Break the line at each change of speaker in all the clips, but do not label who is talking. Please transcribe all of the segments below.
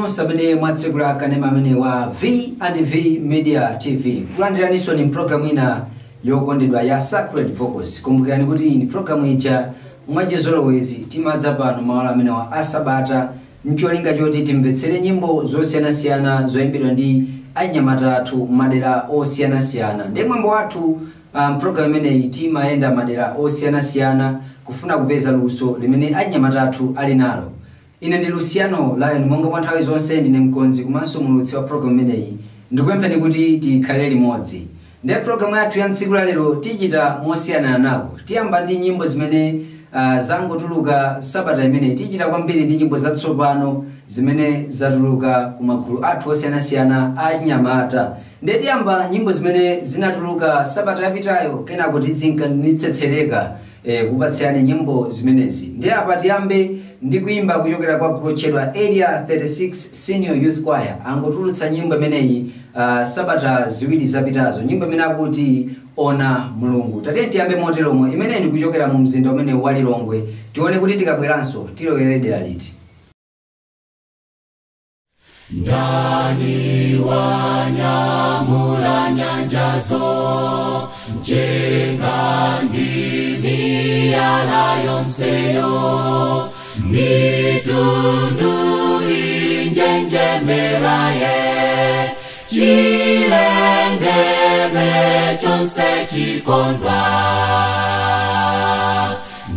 nosa bene mwatsekula kanema mene wa V&V Media TV. Kulandiraniso ni programu ina yokondedwa ya Sacred Focus. Kumbukirani kuti ni programu ija mwachizolowezi timadza pano mawala amene wa asabata ncholinga choti timvetsere nyimbo zosiyana-siyana zoyimbidwa ndi anyamata athu madera osiyana-siyana. Ndi mwambo wathu programu imeneyi timayenda madera osiyana-siyana kufuna kupeza luso limene anyamata athu ali nalo. Ine ndi Luciano Lion monga kwa nthawi zonse ndine mkonzi komanso mulutsi wa programu imeneyi. Ndikupempheni kuti tikhale limodzi. Ndi programu yathu ya tsiku la lero tichita mosiyana nako. Tiyamba ndi nyimbo zimene zangotuluka sabata imeneyi. Tichita kwambiri ndi nyimbo zatsopano zimene zatuluka ku magulu athu osiyana-siyana a chinyamata. Ndi tiyamba nyimbo zimene zinatuluka sabata yapitayo kenako tidzinkanitsetsereka kupatsirani nyimbo zimenezi. Ndi apa tiyambe ndi kuimba kuchokera kwa gulu lotchedwa Area 36 Senior Youth Choir. Angotulutsa nyimbo imeneyi sabata ziwiri zapitazo. Nyimbo imene akuti Ona Mulungu. Tatene tiyambe moteromo imene ndi kuchokera mu mzinda umene wa Lilongwe. Tione kuti tikabweranso tiloweredera liti.
Ndani wanyamula nyanjazo mjenga ndimi yala yonseyo mitundu injenjemeraye chilengeme chonse chikondwa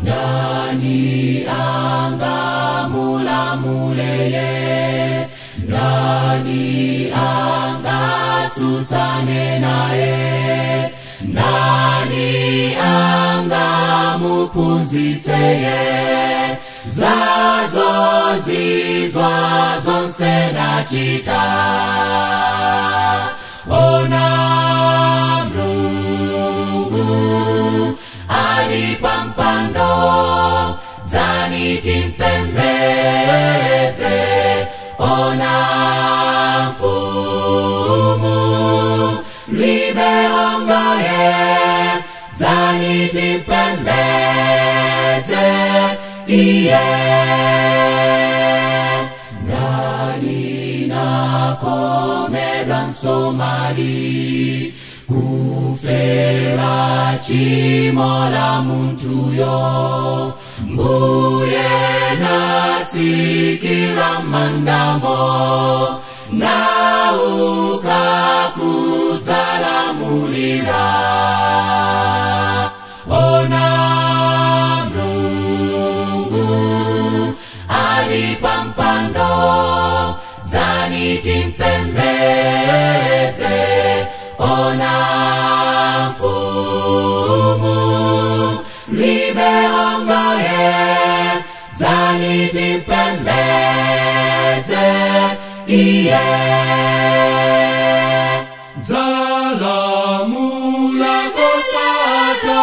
ndani angamulamuleye nani angatsutsane naye nani angamuphunzitseye zazo zizwa zonse nachita ona Mulungu ali pampando dzani timpembedze ona mfumu libe ongaye dzani timpembedze iye ndani nakomedwa msomali kufera chimo la muntuyo mbuye natsikira mandamo nauka kudzalamulira ona Mulungu ali pampando dzani timpembedze ona mfumu libe ongaye dzani timpembedze iye dzalamula kosata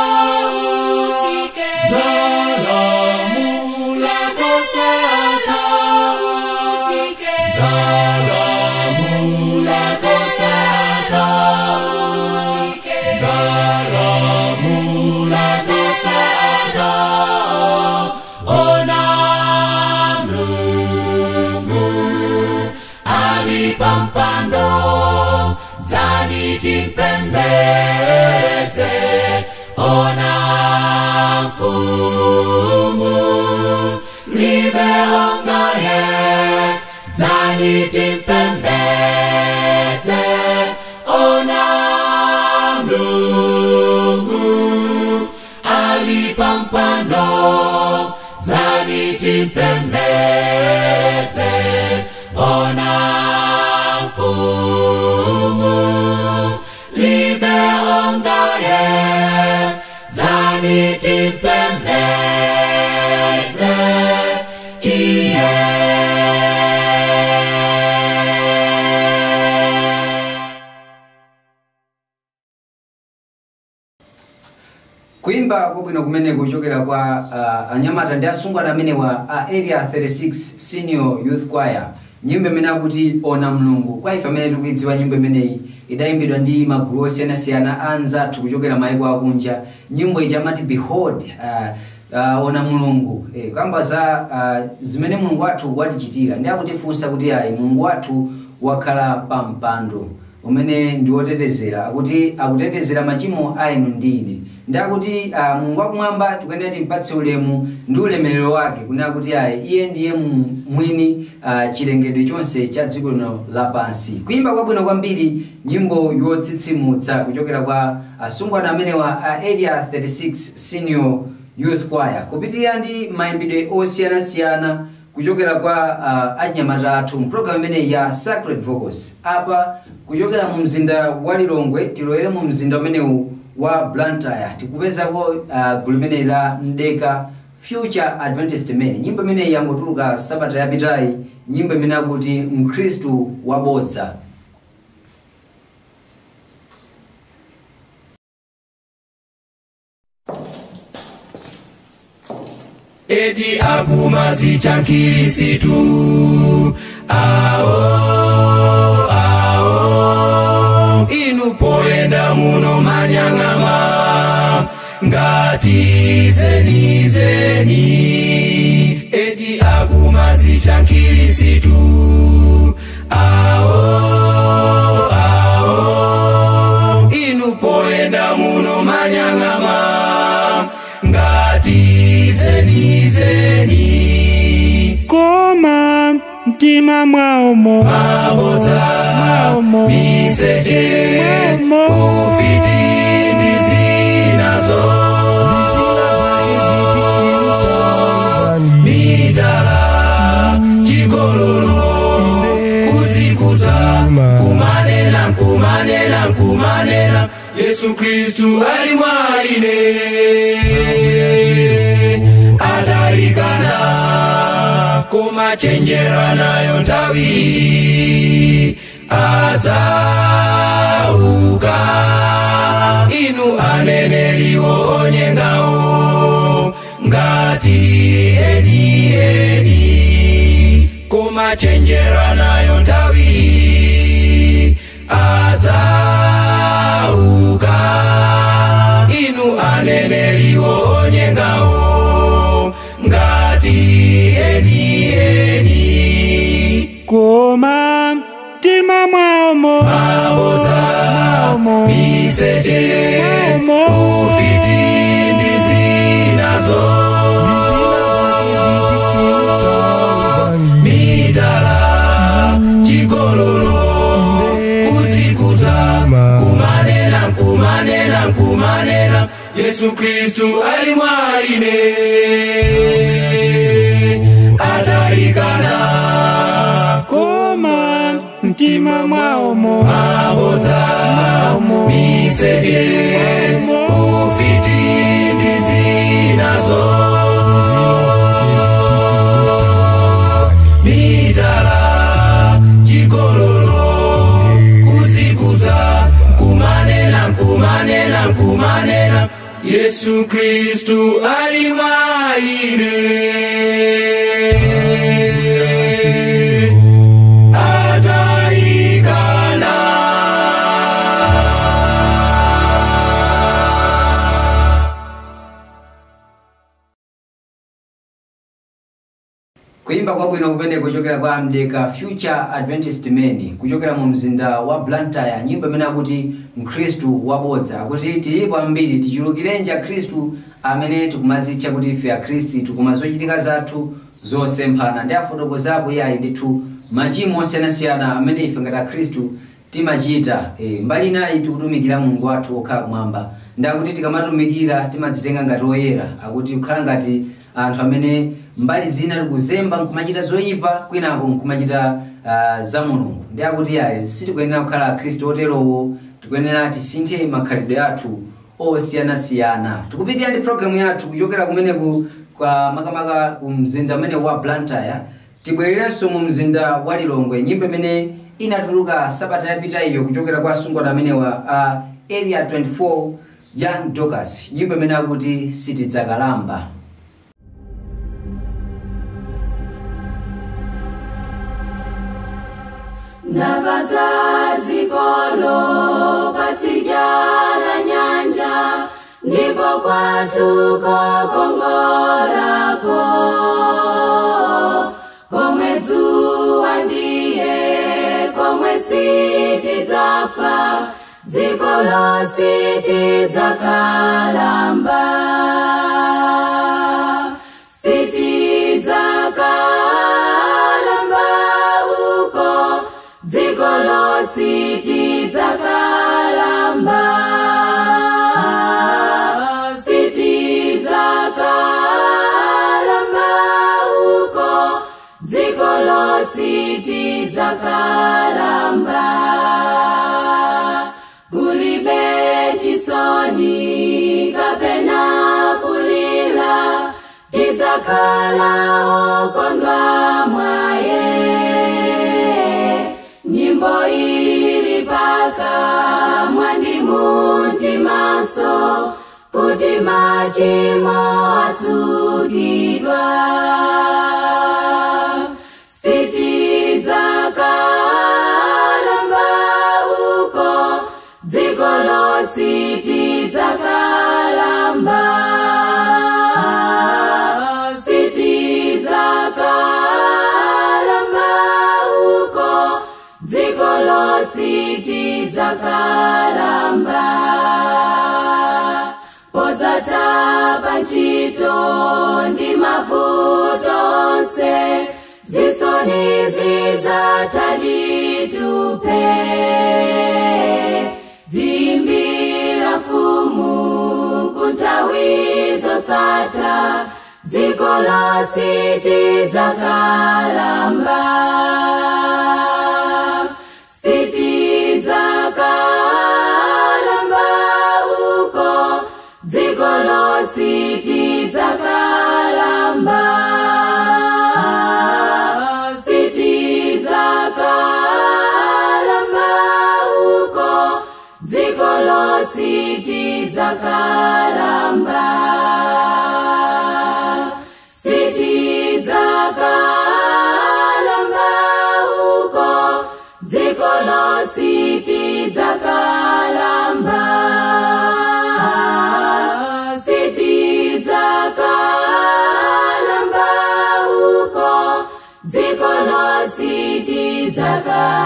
dzalamula kosata dzalamula kosata dzalamula kosata ona Mulungu ali pampando dzani timpembedze ona mfumu libe ongaye dzani timpembedze ona Mulungu ali pampando dzani timpembedze ona mfumu libe ongaye dzani timpembedze iye
kuimba kwabwino kumene kuchokera kwa anyamata ndi asungwana amene wa Area 36 Senior Youth Choir. Nyimbo imene akuti Ona Mulungu. Kwa ife amene tikuidziwa nyimbo imeneyi idayimbidwa ndi magulu osiyana-siyana anzathu kuchokera mayiko akunja. Nyimbo ija amati Behold ona mulungu kamba za zimene mulungu wathu watichitira ndi akutifunsa kuti ayi mulungu wathu wakhala pa mpando umene ndi wotetezera akuti akutetezera machimo a inu ndi ine ndi akuti mulungu wakumwamba tikuyenera timpatse ulemu ndi ulemerero wake kunena kuti ayi iye ndiye mwini chilengedwe chonse cha dziko lino lapansi. Kuimba kwabwino kwambiri nyimbo yotsitsimutsa kuchokera kwa asungwana amene wa Area 36 Senior Youth Choir kupitirira ndi maimbidwe osiyanasiyana kuchokera kwa anyamata athu program imene ya Sacred Vocals apa kuchokera mu mzinda wa Lilongwe tilowere mu mzinda umenewu wa Blantyre tikupezako gulu limene la Mdeka Future Adventist Men. Nyimbo imene yangotuluka sabata yapitayi, nyimbo imene akuti Mkristu wabodza.
Eti akumazi chankirisitu inu poenda muno manyang'ama ngati zeni eti akumazi chankirisitu inu poenda muno manyang'ama ngati zeni
koma mtima mwaomo
miseche ufiti ndizinazo mitala chigololo kuzikuza kumanena Yesu Kristu ali mwaine adaikana koma chenjera nayo ntawi adzauka inu aneneliwo onyengao ngati eni koma chenjera nayo ntawi adzauka inu aneneliwo onyengao ngati eni
koma mtima mwaomo
miseche ufiti ndizinazo mitala chigololo kuzikuza kumanena Yesu Kristu ali mwaine adaikana
koma mtima mwaomo
miseche ufiti ndizinazo mitala chigololo kuzikuza kumanena Yesu Kristu ali mwaine
Kuimba kwa bwino kupende kuchokera kwa Mdeka Future Adventist Men kuchokera mu mzinda wa Blantyre, nyimbo imene akuti Mkristu wabodza. Akuti tilipo ambiri tichulukirenja Kristu amene tikumazicha kuti ife akhristu tikumazochitika zathu zosemphana ndi afotokozapo iye ndithu machimo osiyanasiyana amene ife ngati akhristu timachita. Mbali nayi tikutumikira Mulungu wathu okhala kumwamba ndi akuti tikamatumikira timadzitenga ngati oyera, akuti kukhala ngati anthu amene mbali zina tikuzemba nkumachita zoyipa kwinako nkumachita za Mulungu. Ndi akuti ayi sitikuyenera kukhala akhristu oterowo, tikuyenera tisinthe makhalidwe athu osiyanasiyana. Tikupitira ndi programu yathu kuchokera kumeneku kwa makamaka ku mzinda umene wa Blantyre tibwererenso mu mzinda wa Lilongwe, nyimbo imene inatuluka sabata yapita iyo kuchokera kwa asungwana amene wa Area 24 Young Dorcas, nyimbo imene akuti sitidzakalamba.
Navaza zikolo pasijala nyanja niko kwatuko kongorako komwe dzuwa ndiye komwe sitidzafa dziko lonse tidzakalamba sitidzakalamba uko dziko lonse tidzakalamba sitidzakalamba uko dziko lonse tidzakalamba kulibe chisoni kapena kulila tidzakhala okondwa mwaye nyimbo ili paka mwandi muntimaso kuti machimo atsukidwa sitidzakalamba uko dziko lonse tidzakalamba sitidzakalamba uko dziko lonse tidzakalamba pozata panchito ndi mavuto onse zisoni zizataditupe dimbila fumu kuntawizo sata dziko lonse tidzakalamba sitidzakalamba uko dziko lonse tidzakalamba sitidzakalamba uko dziko lonse tidzakalamba sitidzakalamba uko dziko lonse tidzakalamba sitidzakalamba uko dziko lonse tidzakalamba.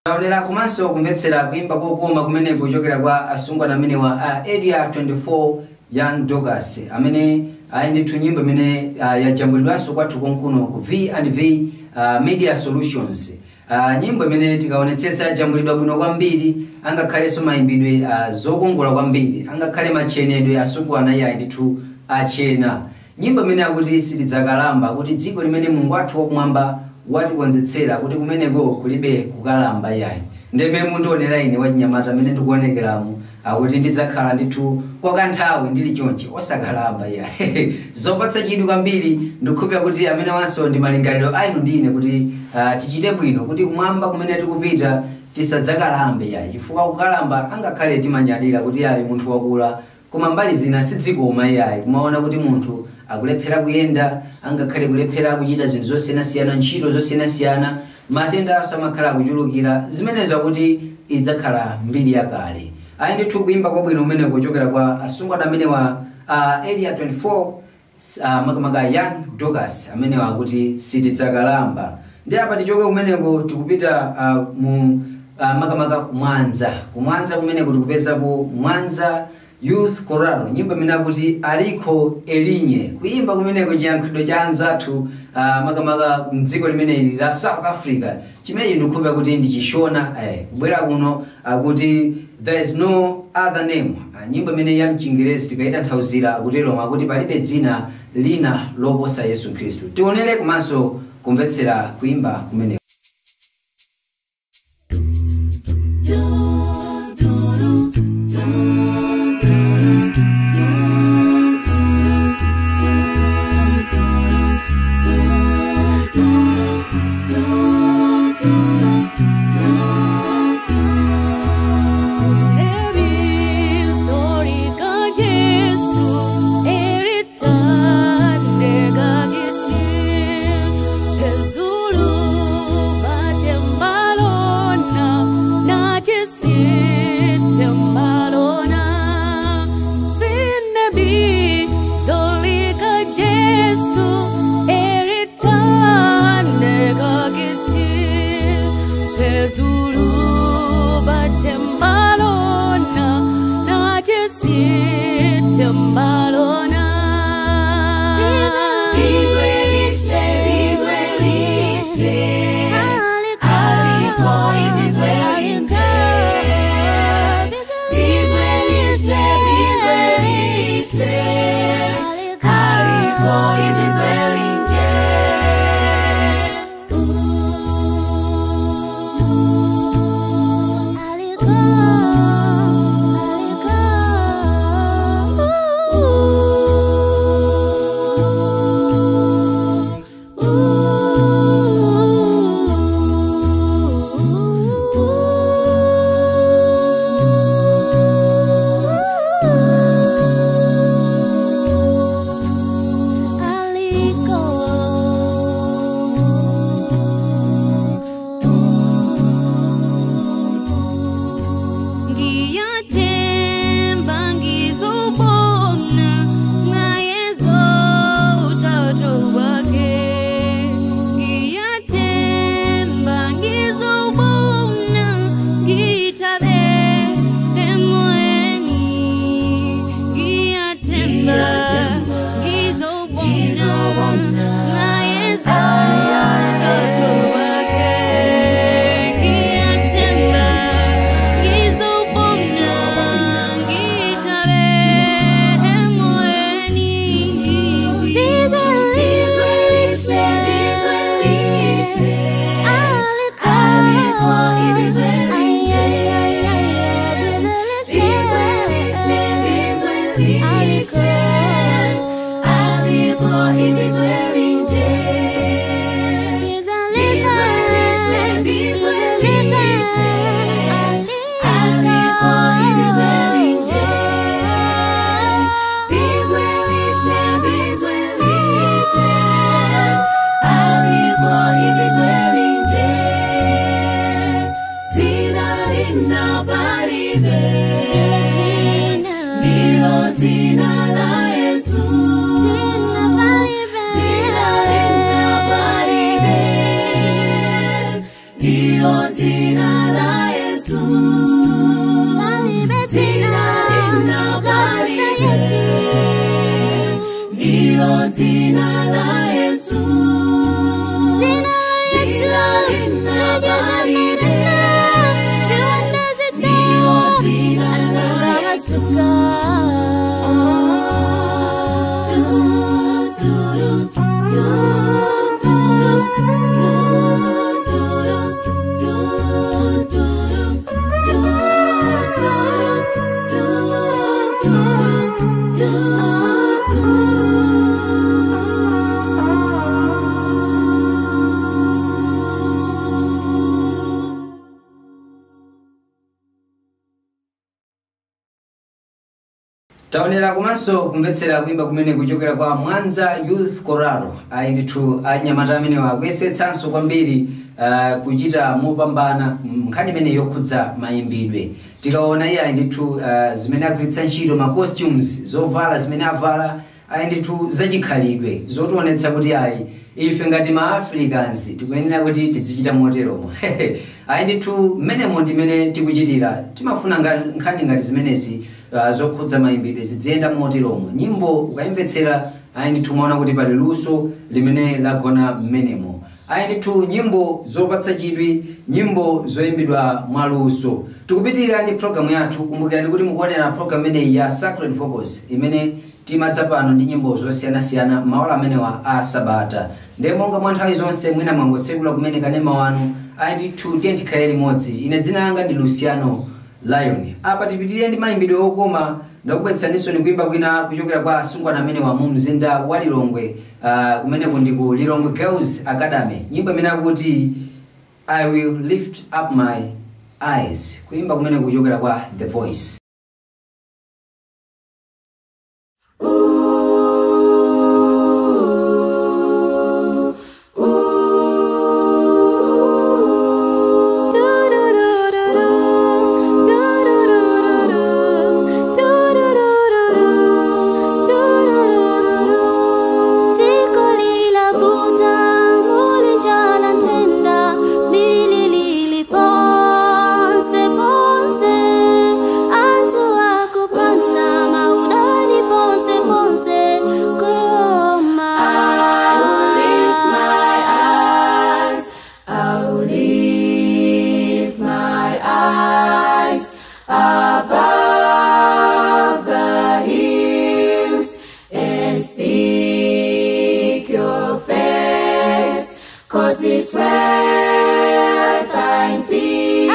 Taonera komanso kumvetsera kuimba kokoma kumene kuchokera kwa asungwana amene wa Area 24 Young Doggers amene ndithu nyimbo imene yajambulidwanso kwathu konkuno ku V&V Media Solutions. Nyimbo imene tikaonetsetsa jambulidwa bwino kwambiri angakhalenso mayimbidwe zokongola kwambiri angakhale machenedwe asungwana ya ndithu achena. Nyimbo imene akuti sitidzakalamba kuti dziko limene Mulungu wathu wakumwamba watikonzetsera kuti kumeneko kulibe kukalamba yayi. Ndemene mundionera ine wachinyamata amene ndikuonekeramu akuti ndidzakhala ndithu kwa kanthawi ndili chonche osakalamba yayi. Zopatsa chidwi kwambiri ndikukhulupirira kuti amene wanso ndi malingaliro ainu ndine kuti tichite bwino kuti kumwamba kumene tikupita tisadzakalambe yayi. Chifukwa kukalamba angakhale timanyadira kuti yayi munthu wakula koma mbali zina sidzikoma yayi. Kumaona kuti munthu akulephera kuyenda angakhale kulephera kuchita zinthu zosiyanasiyana ntchito zosiyanasiyana matenda asamakhala kuchulukira zimenezo kuti idzakhala mbiri yakale. Ayi ndithu kuimba kwabwino kumene kuchokera kwa asungwana amene wa Area 24 makamaka Young Doggers amene wakuti sitidzakalamba. Ndi apa tichoke kumeneko tikupita mu makamaka kumwanza kumene kuti kupezapo Mwanza Youth Choral nyimbo imene akuti aliko elinye kuimba kumeneko chiyankhulo cha anzathu makamaka mdziko limene la South Africa chimene ndikukhulupirira kuti ndichishona kubwera kuno akuti there is no other name. Nyimbo imene ya mchingerezi tikayitanthauzira akutero akuti palibe dzina lina loposa Yesu Khristu. Tionere komanso kumvetsera kuimba kumeneko. Taonera kumaso kumvetsera kuimba kumene kuchokera kwa Mwanza Youth Choral ainditu anyamata amene wakuyesetsanso kwambiri kuchita mopambana nkhani imene yokhudza mayimbidwe. Tikaona iye ainditu zimene agwiritsa ntchito ma costumes zovala zimene avala ainditu zachikhalidwe zotionetsa kuti ife ngati ma Africans tikuyenera kuti tizichita moteromo. Ainditu menemo ndimene tikuchitira timafuna nkhani ngati zimenezi zokhudza mayimbidwe zidziyenda moteromo. Nyimbo ukayimvetsera ainditu maona kuti pali luso limene lagona menemo. Ainditu nyimbo zopatsa chidwi, nyimbo zoyimbidwa mwaluso. Tikupitirira ndi program yathu. Kumbukirani kuti mukuonera program imeneyi ya Sacred Focus imene timadza pano ndi nyimbo zosiyanasiyana maola amenewa a Sabata. Ndemonga mwa nthawi zonse mwina mwangotsekula kumene kanema wanu ainditu tiyentikhaye limodzi. Ine dzina langa ndi Luciano Lion. Apa tipitirire ndi mayimbidwe okoma ndakubweretsaninso ni kuimba kwina kuchokera kwa asungwana amenewa mu mzinda wa Lilongwe kumene kundi ku Lilongwe Girls Academy. Nyimbo imene akuti I will lift up my eyes. Kuimba kumene kuchokera kwa The Voice.
Ponce, ponce,
'cause it's where I find peace. I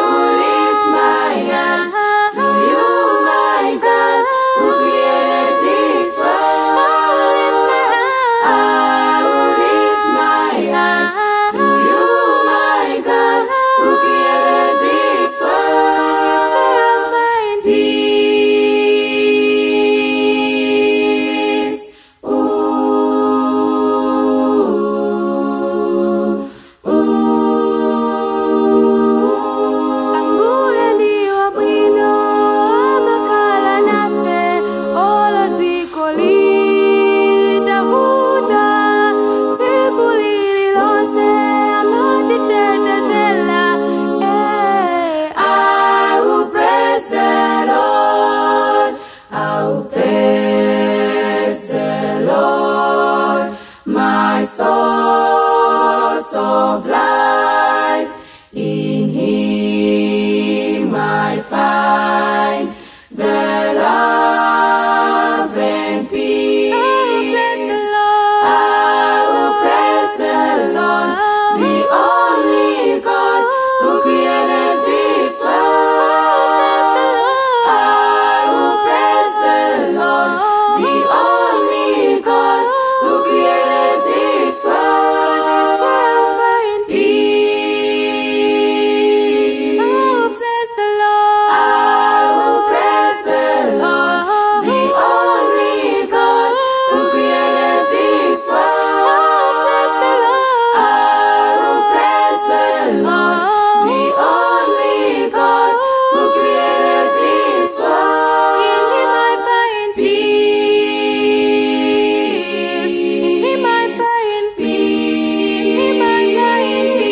will lift my eyes to you, my God, who created this world. I will lift my eyes to you, my God, who created this world. Peace. Ambuye ndiyo bwino amakala nafe olo dziko litavuta tsiku lililonse amatitetezela. I will praise the Lord, I will praise the Lord, my source of life. In Him I find the love and peace. I will praise the Lord, the only God who created this world. I will praise the Lord, the only God who created this world. Peace. I will praise the Lord. I will praise the Lord, the only God who created this world. I will praise the Lord, the only God who created this world. In Him I find peace. In Him I find peace. In Him I find peace.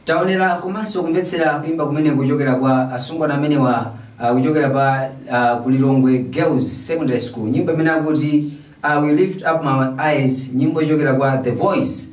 taonera komanso kumvetsera kuimba kumene kuchokera kwa asungwana amene kuchokera pa Kulilongwe Girls Secondary School, nyimbo imene akuti I will lift up my eyes, nyimbo ichokera kwa The Voice.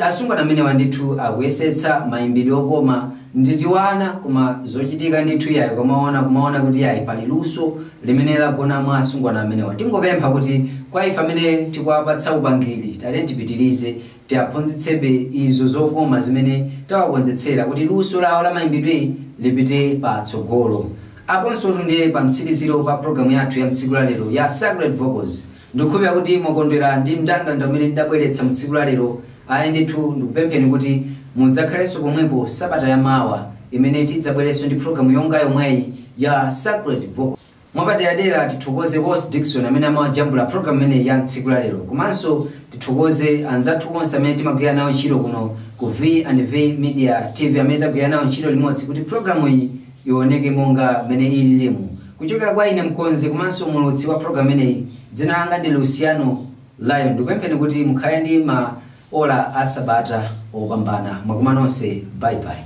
Asungwana amene ndithu akuyesetsa maimbidwe okoma nditiwana koma zochitika ndithu yayo kumaona kuti yayi pali luso limene lagona mwa asungwana amenewa. Tingopempha kuti kwa ife amene tikuwapatsa upangiri tale tipitirize tiaphunzitsebe izo zokoma zimene tawakonzetsera kuti luso lawo la maimbidwe lipite patsogolo. Aponso ndiye pa mtsiriziro pa programu yathu ya mtsiku la lero ya Sacred Vocals. Ndikukhulupirira kuti mwakondwera ndi mndandanda umene ndabweretsa mtsiku la lero. Ayi ndithu ndikupempheni kuti mudzakhalenso pomwepo sabata ya mawa imene tidzabwerenso ndi programu yonga yomweyi ya Sacred Vocals. Mwapaderadera tithokoze Boss Dickson amene amawajambula programu imene ya mtsiku la lero. Komanso tithokoze anzathu onse amene timagwira nawo ntchito kuno ku V&V Media TV amene tagwira nawo ntchito limodzi kuti programu iyi ioneke monga mene ililimu. Kuchokera kwa ine mkonzi komanso mulutsi wa programu imeneyi, dzina langa ndi Luciano Lion. Ndikupempheni kuti mukhale ndi ma ola asabata opambana. Mwakumana nonse, bye bye.